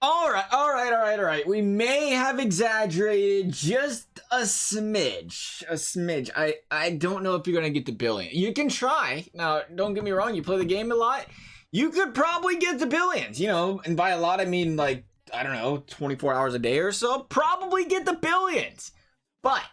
All right. We may have exaggerated just a smidge. I don't know if you're gonna get the billion. You can try. Now, don't get me wrong. You play the game a lot. You could probably get the billions. You know, and by a lot I mean like, I don't know, 24 hours a day or so. Probably get the billions. But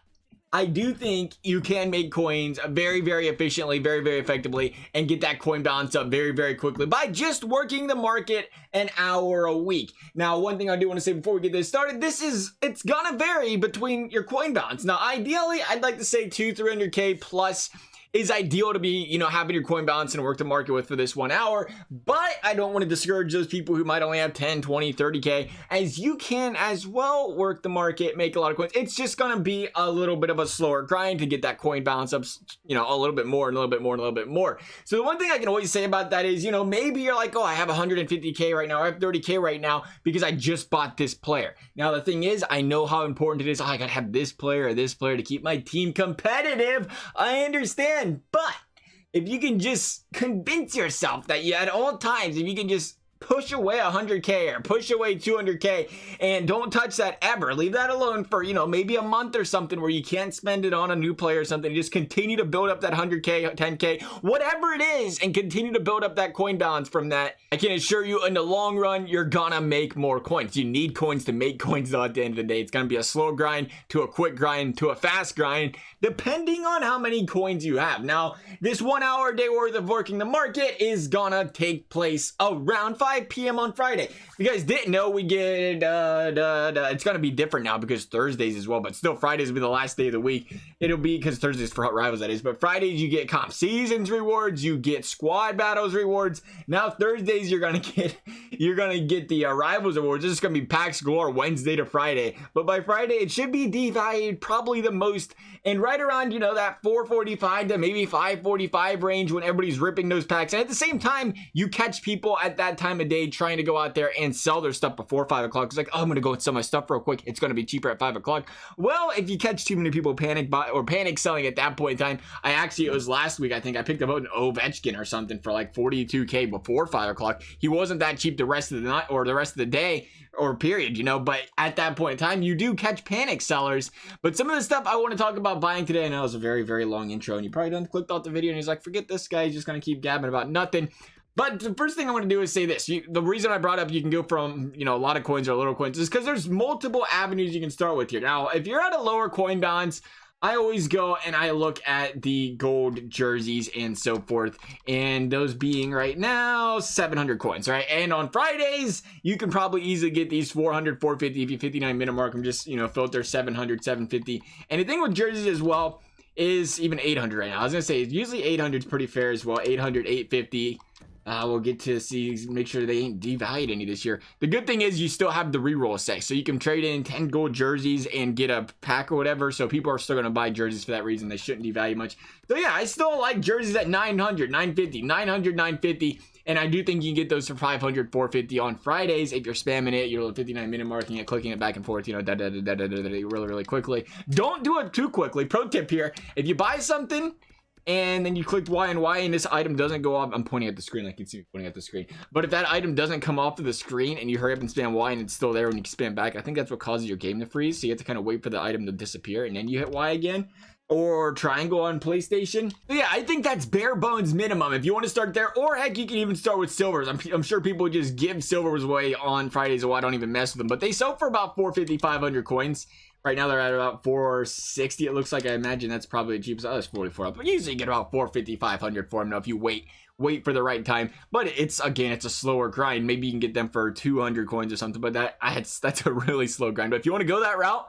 I do think you can make coins very, very efficiently, very, very effectively, and get that coin balance up very, very quickly by just working the market an hour a week. Now, one thing I do want to say before we get this started, it's gonna vary between your coin balance. Now, ideally, I'd like to say 300K plus is ideal to be, you know, having your coin balance and work the market with for this 1 hour, but I don't want to discourage those people who might only have 10, 20, 30K, as you can as well work the market, make a lot of coins. It's just going to be a little bit of a slower grind to get that coin balance up, you know, a little bit more and a little bit more and a little bit more. So the one thing I can always say about that is, you know, maybe you're like, oh, I have 150K right now, I have 30K right now because I just bought this player. Now, the thing is, I know how important it is. Oh, I got to have this player or this player to keep my team competitive. I understand. But if you can just convince yourself that you at all times, if you can just push away 100K or push away 200K and don't touch that ever, leave that alone for, you know, maybe a month or something where you can't spend it on a new player or something, just continue to build up that 100K, 10K, whatever it is, and continue to build up that coin balance from that. I can assure you in the long run, you're gonna make more coins. You need coins to make coins though. At the end of the day, it's gonna be a slow grind to a quick grind to a fast grind, depending on how many coins you have. Now, this 1 hour a day worth of working the market is gonna take place around 5 p.m. on Friday. If you guys didn't know, we get it's gonna be different now because Thursdays as well, but still Fridays will be the last day of the week. It'll be because Thursdays for rivals, that is, but Fridays you get comp seasons rewards, you get squad battles rewards. Now Thursdays you're gonna get the rivals awards. This is gonna be packs galore Wednesday to Friday, but by Friday it should be devalued probably the most, and right around, you know, that 445 to maybe 545 range when everybody's ripping those packs. And at the same time, you catch people at that time of day trying to go out there and sell their stuff before 5 o'clock. It's like, oh, I'm gonna go and sell my stuff real quick, it's gonna be cheaper at 5 o'clock. Well, if you catch too many people panic selling at that point in time, it was last week, I think I picked up an Ovechkin or something for like 42K before 5 o'clock. He wasn't that cheap the rest of the night or the rest of the day or period, you know, but at that point in time, you do catch panic sellers. But some of the stuff I want to talk about buying today, I know it was a very, very long intro and you probably done clicked off the video and he's like, forget this guy, he's just gonna keep gabbing about nothing. But the first thing I want to do is say this. The reason I brought up you can go from, you know, a lot of coins or little coins is because there's multiple avenues you can start with here. Now, if you're at a lower coin balance, I always go and I look at the gold jerseys and so forth, and those being right now 700 coins, right? And on Fridays you can probably easily get these 400, 450 if you 59 minute mark them, just, you know, filter 700, 750. And the thing with jerseys as well is even 800 right now. I was gonna say usually 800 is pretty fair as well. 800, 850. We'll get to see, make sure they ain't devalued any this year. The good thing is you still have the reroll effect, so you can trade in 10 gold jerseys and get a pack or whatever, so people are still going to buy jerseys for that reason. They shouldn't devalue much. So yeah, I still like jerseys at 900, 950, 900, 950, and I do think you can get those for 500, 450 on Fridays if you're spamming it, you're 59 minute marking it, clicking it back and forth, you know, really, really quickly. Don't do it too quickly. Pro tip here, if you buy something and then you clicked Y and this item doesn't go off, I'm pointing at the screen, like you can see me pointing at the screen, but if that item doesn't come off of the screen and you hurry up and spam Y and it's still there when you spam back, I think that's what causes your game to freeze. So you have to kind of wait for the item to disappear and then you hit Y again, or triangle on PlayStation. So yeah, I think that's bare bones minimum if you want to start there, or heck, you can even start with silvers. I'm sure people just give silvers away on Fridays, so I don't even mess with them, but they sell for about 450, 500 coins. Right now they're at about 460. It looks like, I imagine that's probably the cheapest. Oh, that's 44, but usually you get about 450, 500 for them. Now, if you wait for the right time, but it's a slower grind. Maybe you can get them for 200 coins or something, but that's a really slow grind. But if you want to go that route,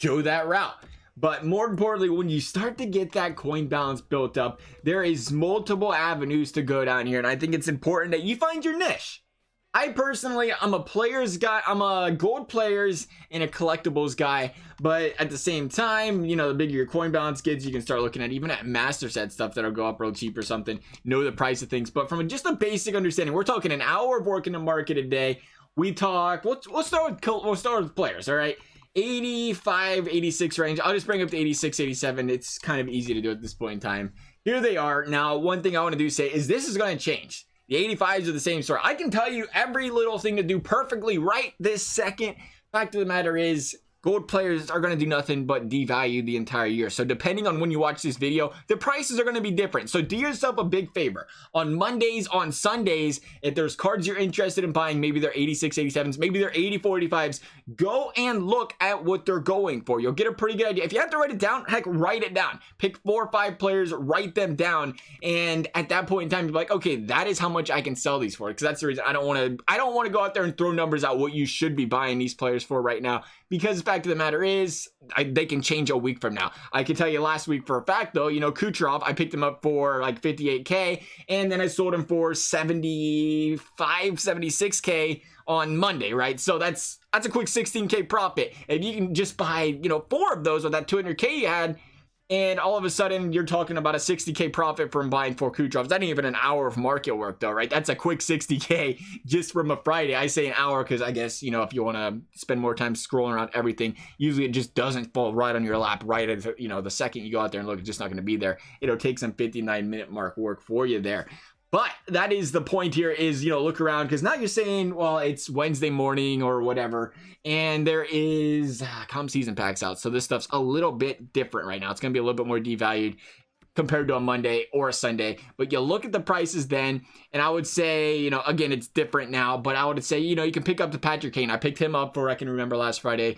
go that route. But more importantly, when you start to get that coin balance built up, there is multiple avenues to go down here, and I think it's important that you find your niche. I personally, I'm a players guy. I'm a gold players and a collectibles guy, but at the same time, you know, the bigger your coin balance gets, you can start looking at even at master set stuff that'll go up real cheap or something, know the price of things. But from just a basic understanding, we're talking an hour of working the market a day. We talk, we'll start with players, all right? 85, 86 range. I'll just bring up to 86, 87. It's kind of easy to do at this point in time. Here they are. Now, one thing I want to do say is this is going to change. The 85s are the same story. I can tell you every little thing to do perfectly right this second. Fact of the matter is, gold players are going to do nothing but devalue the entire year. So depending on when you watch this video, the prices are going to be different. So do yourself a big favor. On Mondays, on Sundays, if there's cards you're interested in buying, maybe they're 86, 87s, maybe they're 84, 85s, go and look at what they're going for. You'll get a pretty good idea. If you have to write it down, heck, write it down. Pick 4 or 5 players, write them down. And at that point in time, you're like, okay, that is how much I can sell these for. Because that's the reason I don't want to go out there and throw numbers out what you should be buying these players for right now. Because the fact of the matter is, they can change a week from now. I can tell you last week for a fact, though, you know, Kucherov, I picked him up for like 58K, and then I sold him for 75, 76K on Monday, right? So that's a quick 16K profit. If you can just buy, you know, 4 of those with that 200K you had, and all of a sudden you're talking about a 60K profit from buying 4 Kucherovs. That ain't even an hour of market work though, right? That's a quick 60K just from a Friday. I say an hour because I guess, you know, if you want to spend more time scrolling around everything, usually it just doesn't fall right on your lap right as, you know, the second you go out there and look, it's just not going to be there. It'll take some 59-minute mark work for you there. But that is the point here is, you know, look around because now you're saying, well, it's Wednesday morning or whatever, and there is comp season packs out. So this stuff's a little bit different right now. It's going to be a little bit more devalued compared to a Monday or a Sunday. But you look at the prices then, and I would say, you know, again, it's different now, but I would say, you know, you can pick up the Patrick Kane. I picked him up for, I can remember last Friday,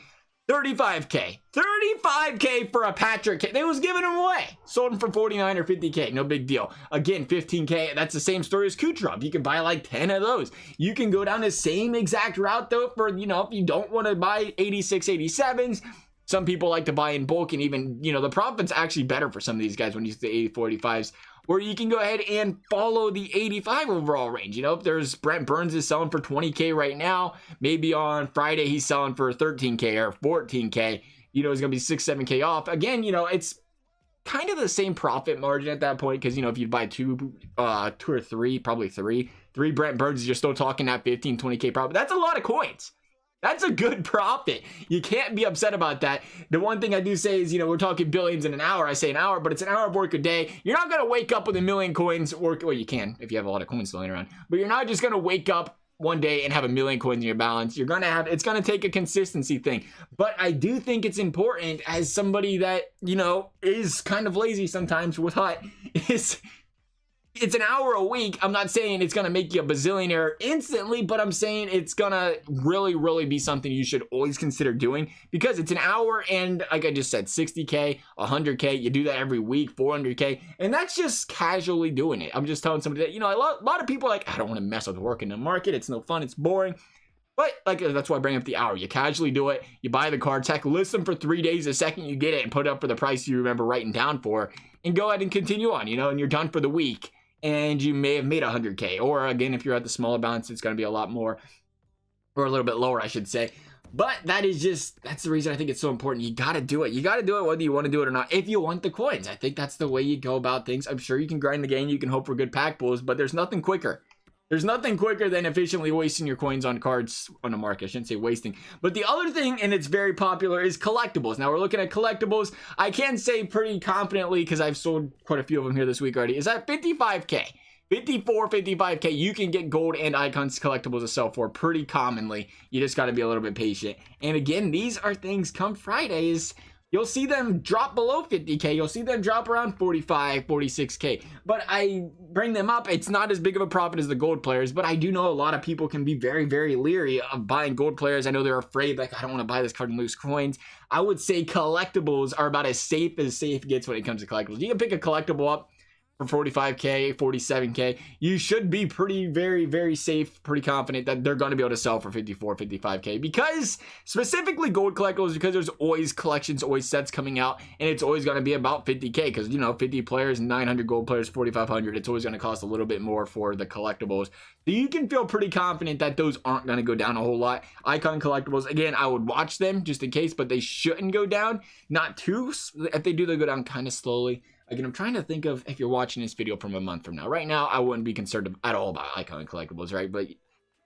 35K. 35K for a Patrick Kane. They was giving him away. Sold him for 49 or 50K. No big deal. Again, 15K. That's the same story as Kucherov. You can buy like 10 of those. You can go down the same exact route though for, you know, if you don't want to buy 86, 87s. Some people like to buy in bulk, and even, you know, the profit's actually better for some of these guys when you use the 84, 85s. Or you can go ahead and follow the 85 overall range. You know, if there's Brent Burns is selling for 20K right now, maybe on Friday he's selling for 13K or 14K. You know, he's going to be 6, 7K off. Again, you know, it's kind of the same profit margin at that point because, you know, if you buy two or three, probably three Brent Burns, you're still talking that 15, 20K profit. That's a lot of coins. That's a good profit. You can't be upset about that. The one thing I do say is, you know, we're talking billions in an hour. I say an hour, but it's an hour of work a day. You're not going to wake up with 1 million coins. Well, you can if you have a lot of coins laying around. But you're not just going to wake up one day and have 1 million coins in your balance. You're going to have, it's going to take a consistency thing. But I do think it's important as somebody that, you know, is kind of lazy sometimes with HUT is... It's an hour a week. I'm not saying it's going to make you a bazillionaire instantly, but I'm saying it's going to really, really be something you should always consider doing because it's an hour and, like I just said, 60K, 100K. You do that every week, 400K, and that's just casually doing it. I'm just telling somebody that, you know, a lot of people are like, I don't want to mess with work in the market. It's no fun. It's boring. But like that's why I bring up the hour. You casually do it. You buy the cards. Heck, list them for 3 days. The second you get it and put it up for the price you remember writing down for, and go ahead and continue on, you know, and you're done for the week. And you may have made 100K, or again, if you're at the smaller balance, it's going to be a lot more, or a little bit lower, I should say. But that's the reason I think it's so important. You got to do it. You got to do it whether you want to do it or not. If you want the coins, I think that's the way you go about things. I'm sure you can grind the game. You can hope for good pack pulls, but there's nothing quicker. There's nothing quicker than efficiently wasting your coins on cards on the market. I shouldn't say wasting. But the other thing, and it's very popular, is collectibles. Now we're looking at collectibles. I can say pretty confidently, because I've sold quite a few of them here this week already, is that 55K. 54, 55K, you can get gold and icons collectibles to sell for pretty commonly. You just got to be a little bit patient. And again, these are things come Fridays. You'll see them drop below 50K. You'll see them drop around 45, 46K. But I bring them up. It's not as big of a profit as the gold players, but I do know a lot of people can be very, very leery of buying gold players. I know they're afraid, like, I don't want to buy this card and lose coins. I would say collectibles are about as safe gets when it comes to collectibles. You can pick a collectible up for 45K, 47K, you should be pretty, very, very safe, pretty confident that they're going to be able to sell for 54, 55K, because specifically gold collectibles, because there's always collections, always sets coming out, and it's always going to be about 50K, because, you know, 50 players, 900 gold players, 4,500, it's always going to cost a little bit more for the collectibles. So you can feel pretty confident that those aren't going to go down a whole lot. Icon collectibles, again, I would watch them just in case, but they shouldn't go down. Not too, if they do, they go down kind of slowly. Again, I'm trying to think of if you're watching this video from a month from now. Right now, I wouldn't be concerned at all about icon collectibles, right? But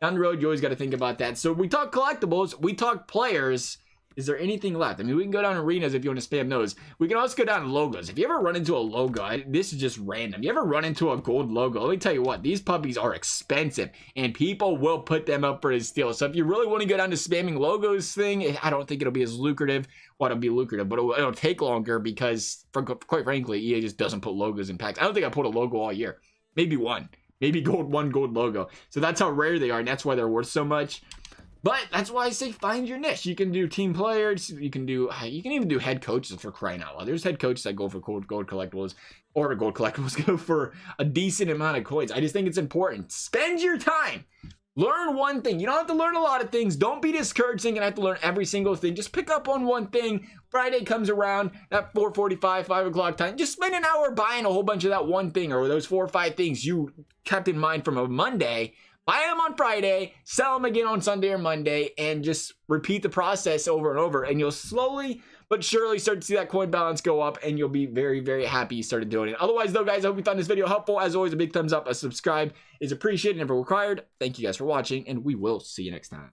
down the road, you always got to think about that. So we talk collectibles, we talk players. Is there anything left? I mean, we can go down arenas if you want to spam those. We can also go down logos. If you ever run into a logo, this is just random. You ever run into a gold logo? Let me tell you what, these puppies are expensive and people will put them up for a steal. So if you really want to go down to spamming logos thing, I don't think it'll be as lucrative. Well, it'll be lucrative, but it'll take longer because, quite frankly, EA just doesn't put logos in packs. I don't think I put a logo all year. Maybe one. Maybe one gold logo. So that's how rare they are, and that's why they're worth so much. But that's why I say find your niche. You can do team players. You can even do head coaches, for crying out loud. There's head coaches that go for gold collectibles, or gold collectibles go for a decent amount of coins. I just think it's important. Spend your time. Learn one thing. You don't have to learn a lot of things. Don't be discouraged thinking I have to learn every single thing. Just pick up on one thing. Friday comes around at 4:45, 5 o'clock time. Just spend an hour buying a whole bunch of that one thing, or those 4 or 5 things you kept in mind from a Monday. Buy them on Friday, sell them again on Sunday or Monday, and just repeat the process over and over. And you'll slowly but surely start to see that coin balance go up, and you'll be very, very happy you started doing it. Otherwise, though, guys, I hope you found this video helpful. As always, a big thumbs up, a subscribe is appreciated, never required. Thank you guys for watching, and we will see you next time.